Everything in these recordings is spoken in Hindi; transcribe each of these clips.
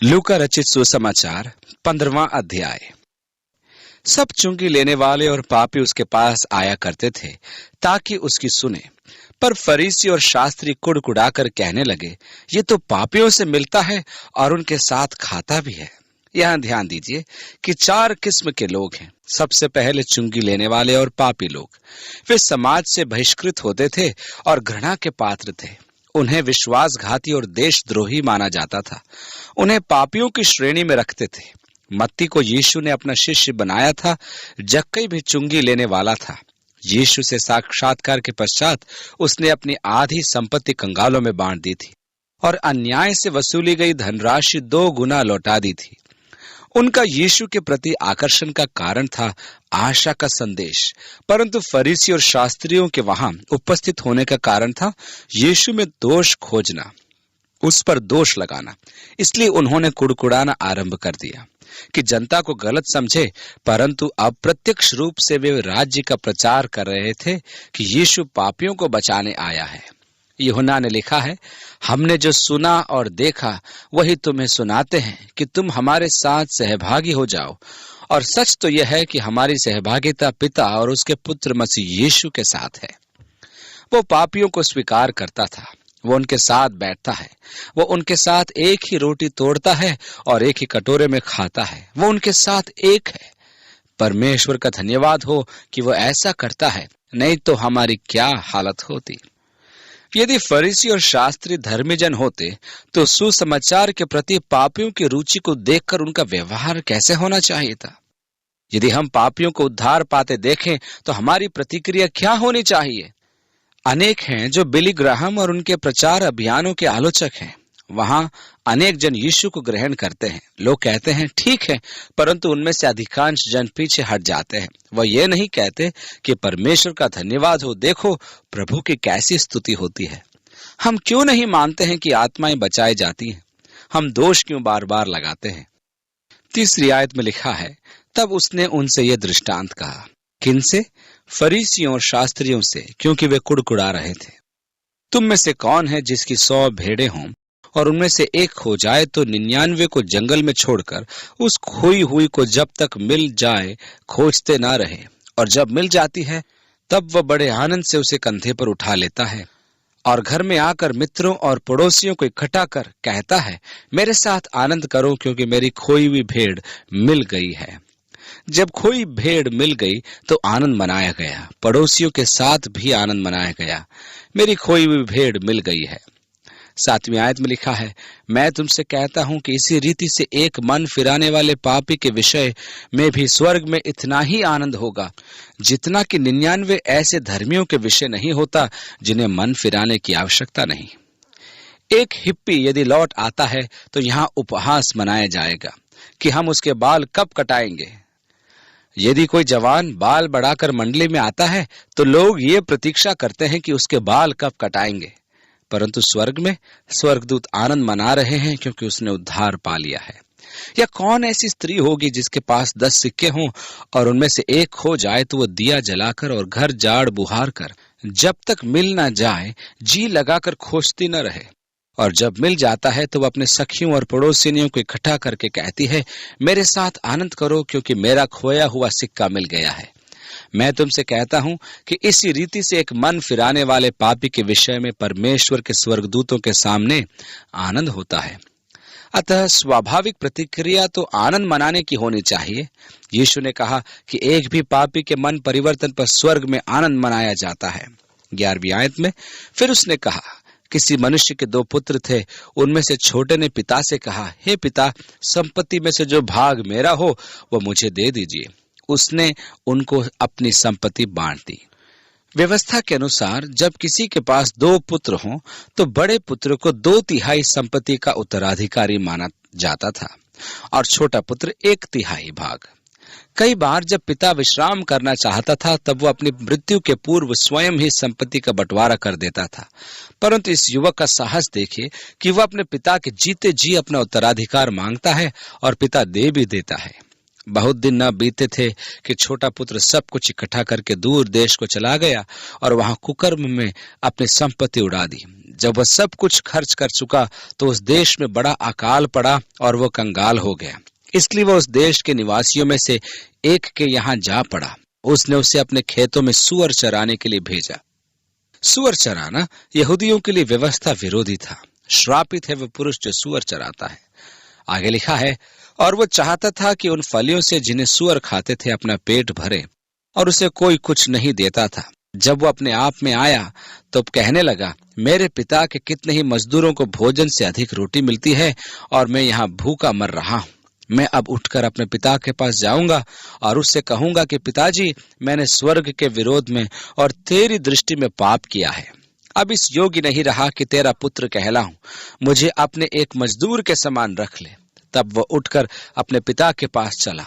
लूका रचित सुसमाचार 15वां अध्याय। सब चुंगी लेने वाले और पापी उसके पास आया करते थे ताकि उसकी सुने। पर फरीसी और शास्त्री कुड़कुड़ाकर कहने लगे, ये तो पापियों से मिलता है और उनके साथ खाता भी है। यहाँ ध्यान दीजिए कि 4 किस्म के लोग हैं। सबसे पहले चुंगी लेने वाले और पापी लोग। वे समाज से बहिष्कृत होते थे और घृणा के पात्र थे। उन्हें विश्वासघाती और देशद्रोही माना जाता था। उन्हें पापियों की श्रेणी में रखते थे। मत्ती को यीशु ने अपना शिष्य बनाया था। जक्कई भी चुंगी लेने वाला था। यीशु से साक्षात्कार के पश्चात उसने अपनी आधी संपत्ति कंगालों में बांट दी थी और अन्याय से वसूली गई धनराशि 2 गुना लौटा दी थी। उनका यीशु के प्रति आकर्षण का कारण था आशा का संदेश, परंतु फरीसी और शास्त्रियों के वहां उपस्थित होने का कारण था यीशु में दोष खोजना, उस पर दोष लगाना। इसलिए उन्होंने कुड़कुड़ाना आरंभ कर दिया कि जनता को गलत समझे, परंतु अप्रत्यक्ष रूप से वे राज्य का प्रचार कर रहे थे कि यीशु पापियों को बचाने आया है। यूहन्ना ने लिखा है, हमने जो सुना और देखा वही तुम्हें सुनाते हैं कि तुम हमारे साथ सहभागी हो जाओ। और सच तो यह है कि हमारी सहभागिता पिता और उसके पुत्र मसीह यीशु के साथ है। वो पापियों को स्वीकार करता था, वो उनके साथ बैठता है, वो उनके साथ एक ही रोटी तोड़ता है और एक ही कटोरे में खाता है। वो उनके साथ एक है। परमेश्वर का धन्यवाद हो कि वो ऐसा करता है, नहीं तो हमारी क्या हालत होती। यदि फरीसी और शास्त्री धर्मी जन होते तो सुसमाचार के प्रति पापियों की रुचि को देखकर उनका व्यवहार कैसे होना चाहिए था। यदि हम पापियों को उद्धार पाते देखें तो हमारी प्रतिक्रिया क्या होनी चाहिए। अनेक हैं जो बिली ग्राहम और उनके प्रचार अभियानों के आलोचक हैं। वहां अनेक जन यीशु को ग्रहण करते हैं। लोग कहते हैं ठीक है, परंतु उनमें से अधिकांश जन पीछे हट जाते हैं। वह ये नहीं कहते कि परमेश्वर का धन्यवाद हो, देखो प्रभु की कैसी स्तुति होती है। हम क्यों नहीं मानते हैं कि आत्माएं बचाई जाती हैं? हम दोष क्यों बार बार लगाते हैं? 3री आयत में लिखा है, तब उसने उनसे यह दृष्टांत कहा। किनसे? फरीसियों और शास्त्रियों से, क्योंकि वे कुड़कुड़ा रहे थे। तुम में से कौन है जिसकी 100 भेड़ें हों और उनमें से एक खो जाए तो 99 को जंगल में छोड़कर उस खोई हुई को जब तक मिल जाए खोजते ना रहे, और जब मिल जाती है तब वह बड़े आनंद से उसे कंधे पर उठा लेता है और घर में आकर मित्रों और पड़ोसियों को इकट्ठा कर कहता है, मेरे साथ आनंद करो क्योंकि मेरी खोई हुई भेड़ मिल गई है। जब खोई भेड़ मिल गई तो आनंद मनाया गया। पड़ोसियों के साथ भी आनंद मनाया गया। मेरी खोई हुई भेड़ मिल गई है। 7वीं आयत में लिखा है, मैं तुमसे कहता हूं कि इसी रीति से एक मन फिराने वाले पापी के विषय में भी स्वर्ग में इतना ही आनंद होगा जितना कि 99 ऐसे धर्मियों के विषय नहीं होता जिन्हें मन फिराने की आवश्यकता नहीं। एक हिप्पी यदि लौट आता है तो यहाँ उपहास मनाया जाएगा कि हम उसके बाल कब कटाएंगे। यदि कोई जवान बाल बढ़ाकर मंडली में आता है तो लोग ये प्रतीक्षा करते हैं कि उसके बाल कब कटाएंगे, परंतु स्वर्ग में स्वर्गदूत आनंद मना रहे हैं क्योंकि उसने उद्धार पा लिया है। या कौन ऐसी स्त्री होगी जिसके पास 10 सिक्के हों और उनमें से एक खो जाए तो वो दिया जलाकर और घर जाड़ बुहार कर जब तक मिल ना जाए जी लगाकर खोजती न रहे, और जब मिल जाता है तो वह अपने सखियों और पड़ोसियों को इकट्ठा करके कहती है, मेरे साथ आनंद करो क्योंकि मेरा खोया हुआ सिक्का मिल गया है। मैं तुमसे कहता हूं कि इसी रीति से एक मन फिराने वाले पापी के विषय में परमेश्वर के स्वर्गदूतों के सामने आनंद होता है। अतः स्वाभाविक प्रतिक्रिया तो आनंद मनाने की होनी चाहिए। यीशु ने कहा कि एक भी पापी के मन परिवर्तन पर स्वर्ग में आनंद मनाया जाता है। 11वीं आयत में फिर उसने कहा, किसी मनुष्य के 2 पुत्र थे। उनमें से छोटे ने पिता से कहा, हे पिता, संपत्ति में से जो भाग मेरा हो वह मुझे दे दीजिए। उसने उनको अपनी संपत्ति बांट दी। व्यवस्था के अनुसार जब किसी के पास 2 पुत्र हों तो बड़े पुत्र को 2/3 संपत्ति का उत्तराधिकारी माना जाता था और छोटा पुत्र 1/3 भाग। कई बार जब पिता विश्राम करना चाहता था तब वो अपनी मृत्यु के पूर्व स्वयं ही संपत्ति का बंटवारा कर देता था, परंतु इस युवक का साहस देखिए कि वह अपने पिता के जीते जी अपना उत्तराधिकार मांगता है और पिता दे भी देता है। बहुत दिन न बीते थे कि छोटा पुत्र सब कुछ इकट्ठा करके दूर देश को चला गया और वहां कुकर्म में अपनी संपत्ति उड़ा दी। जब वह सब कुछ खर्च कर चुका तो उस देश में बड़ा अकाल पड़ा और वो कंगाल हो गया। इसलिए वह उस देश के निवासियों में से एक के यहाँ जा पड़ा। उसने उसे अपने खेतों में सूअर चराने के लिए भेजा। सूअर चराना यहूदियों के लिए व्यवस्था विरोधी था। श्रापित है वह पुरुष जो सूअर चराता है। आगे लिखा है, और वो चाहता था कि उन फलियों से जिन्हें सूअर खाते थे अपना पेट भरे, और उसे कोई कुछ नहीं देता था। जब वो अपने आप में आया तो कहने लगा, मेरे पिता के कितने ही मजदूरों को भोजन से अधिक रोटी मिलती है और मैं यहाँ भूखा मर रहा हूँ। मैं अब उठकर अपने पिता के पास जाऊंगा और उससे कहूंगा कि पिताजी, मैंने स्वर्ग के विरोध में और तेरी दृष्टि में पाप किया है। अब इस योग्य नहीं रहा कि तेरा पुत्र कहलाऊं। मुझे अपने एक मजदूर के समान रख ले। तब वह उठकर अपने पिता के पास चला।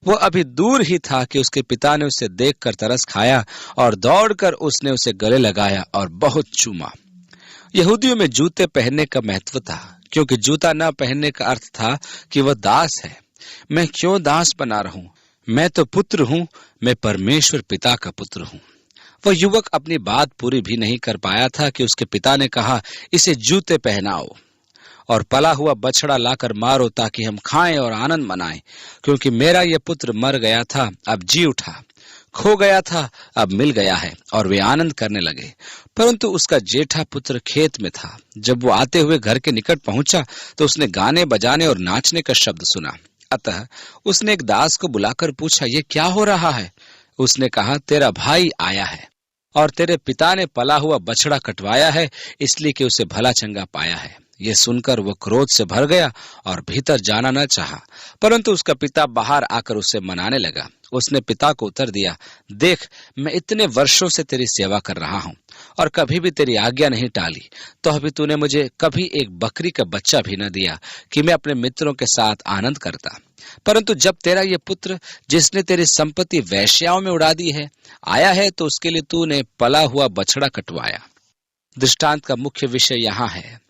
वो अभी दूर ही था कि उसके पिता ने उसे देखकर तरस खाया और दौड़कर उसने उसे गले लगाया और बहुत चूमा। यहूदियों में जूते पहनने का महत्व था, क्योंकि जूता न पहनने का अर्थ था कि वह दास है। मैं क्यों दास बना रहूं? मैं तो पुत्र हूं, मैं परमेश्वर पिता का पुत्र हूं। वह युवक अपनी बात पूरी भी नहीं कर पाया था कि उसके पिता ने कहा, इसे जूते पहनाओ और पला हुआ बछड़ा लाकर मारो ताकि हम खाएं और आनंद मनाएं, क्योंकि मेरा यह पुत्र मर गया था, अब जी उठा, खो गया था, अब मिल गया है। और वे आनंद करने लगे। परंतु उसका जेठा पुत्र खेत में था। जब वो आते हुए घर के निकट पहुंचा तो उसने गाने बजाने और नाचने का शब्द सुना। अतः उसने एक दास को बुलाकर पूछा, ये क्या हो रहा है? उसने कहा, तेरा भाई आया है और तेरे पिता ने पला हुआ बछड़ा कटवाया है, इसलिए कि उसे भला चंगा पाया है। ये सुनकर वह क्रोध से भर गया और भीतर जाना न चाहा, परंतु उसका पिता बाहर आकर उसे मनाने लगा। उसने पिता को उत्तर दिया, देख, मैं इतने वर्षों से तेरी सेवा कर रहा हूँ और कभी भी तेरी आज्ञा नहीं टाली, तो अभी तूने मुझे कभी एक बकरी का बच्चा भी न दिया कि मैं अपने मित्रों के साथ आनंद करता। परंतु जब तेरा ये पुत्र, जिसने तेरी संपत्ति वेश्याओं में उड़ा दी है, आया है, तो उसके लिए तूने पला हुआ बछड़ा कटवाया। दृष्टांत का मुख्य विषय यहाँ है।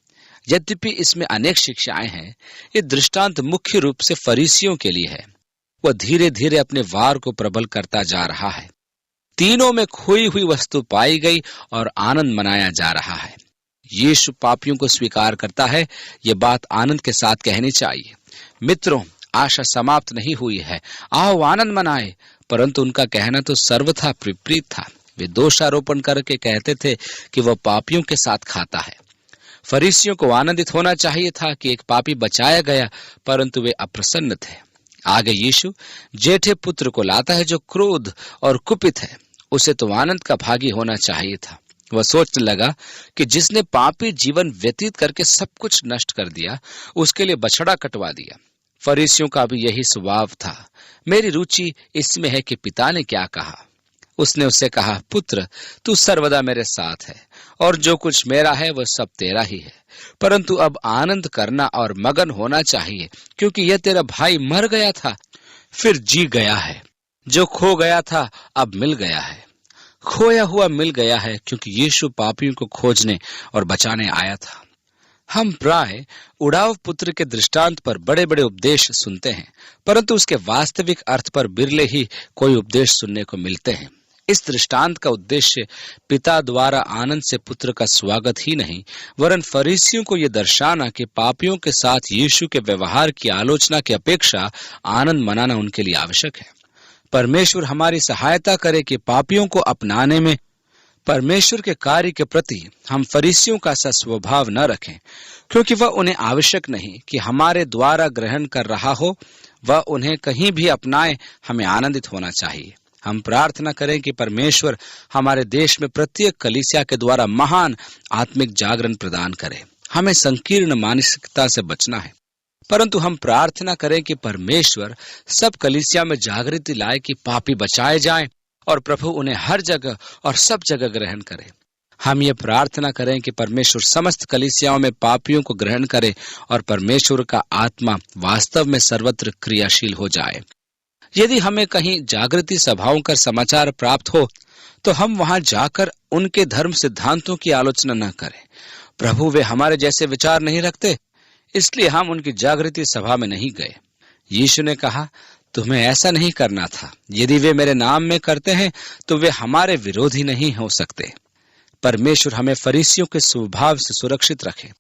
यद्यपि इसमें अनेक शिक्षाएं हैं, ये दृष्टांत मुख्य रूप से फरीसियों के लिए है। वह धीरे धीरे अपने वार को प्रबल करता जा रहा है। तीनों में खोई हुई वस्तु पाई गई और आनंद मनाया जा रहा है। यीशु पापियों को स्वीकार करता है। ये बात आनंद के साथ कहनी चाहिए। मित्रों, आशा समाप्त नहीं हुई है, आओ आनंद मनाए। परंतु उनका कहना तो सर्वथा विपरीत था। वे दोषारोपण करके कहते थे कि वह पापियों के साथ खाता है। फरीसियों को आनंदित होना चाहिए था कि एक पापी बचाया गया, परंतु वे अप्रसन्न थे। आगे यीशु जेठे पुत्र को लाता है जो क्रोध और कुपित है। उसे तो आनंद का भागी होना चाहिए था। वह सोचने लगा कि जिसने पापी जीवन व्यतीत करके सब कुछ नष्ट कर दिया, उसके लिए बछड़ा कटवा दिया। फरीसियों का भी यही स्वभाव था। मेरी रुचि इसमें है कि पिता ने क्या कहा। उसने उससे कहा, पुत्र, तू सर्वदा मेरे साथ है और जो कुछ मेरा है वह सब तेरा ही है। परंतु अब आनंद करना और मगन होना चाहिए, क्योंकि यह तेरा भाई मर गया था, फिर जी गया है। जो खो गया था अब मिल गया है। खोया हुआ मिल गया है, क्योंकि यीशु पापियों को खोजने और बचाने आया था। हम प्राय उड़ाव पुत्र के दृष्टांत पर बड़े बड़े उपदेश सुनते हैं, परंतु उसके वास्तविक अर्थ पर बिरले ही कोई उपदेश सुनने को मिलते हैं। इस दृष्टांत का उद्देश्य पिता द्वारा आनंद से पुत्र का स्वागत ही नहीं, वरन फरीसियों को यह दर्शाना कि पापियों के साथ यीशु के व्यवहार की आलोचना की अपेक्षा आनंद मनाना उनके लिए आवश्यक है। परमेश्वर हमारी सहायता करे कि पापियों को अपनाने में परमेश्वर के कार्य के प्रति हम फरीसियों का सा स्वभाव न रखें, क्योंकि वह उन्हें आवश्यक नहीं कि हमारे द्वारा ग्रहण कर रहा हो, वह उन्हें कहीं भी अपनाए। हमें आनंदित होना चाहिए। हम प्रार्थना करें कि परमेश्वर हमारे देश में प्रत्येक कलीसिया के द्वारा महान आत्मिक जागरण प्रदान करे। हमें संकीर्ण मानसिकता से बचना है, परंतु हम प्रार्थना करें कि परमेश्वर सब कलीसिया में जागृति लाए कि पापी बचाए जाएं और प्रभु उन्हें हर जगह और सब जगह ग्रहण करे। हम ये प्रार्थना करें कि परमेश्वर समस्त कलीसियाओं में पापियों को ग्रहण करे और परमेश्वर का आत्मा वास्तव में सर्वत्र क्रियाशील हो जाए। यदि हमें कहीं जागृति सभाओं का समाचार प्राप्त हो, तो हम वहां जाकर उनके धर्म सिद्धांतों की आलोचना न करें। प्रभु वे हमारे जैसे विचार नहीं रखते, इसलिए हम उनकी जागृति सभा में नहीं गए। यीशु ने कहा, तुम्हें ऐसा नहीं करना था। यदि वे मेरे नाम में करते हैं तो वे हमारे विरोधी नहीं हो सकते। परमेश्वर हमें फरीसियों के स्वभाव से सुरक्षित रखे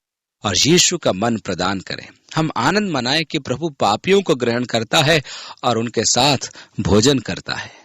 और यीशु का मन प्रदान करे। हम आनंद मनाएं कि प्रभु पापियों को ग्रहण करता है और उनके साथ भोजन करता है।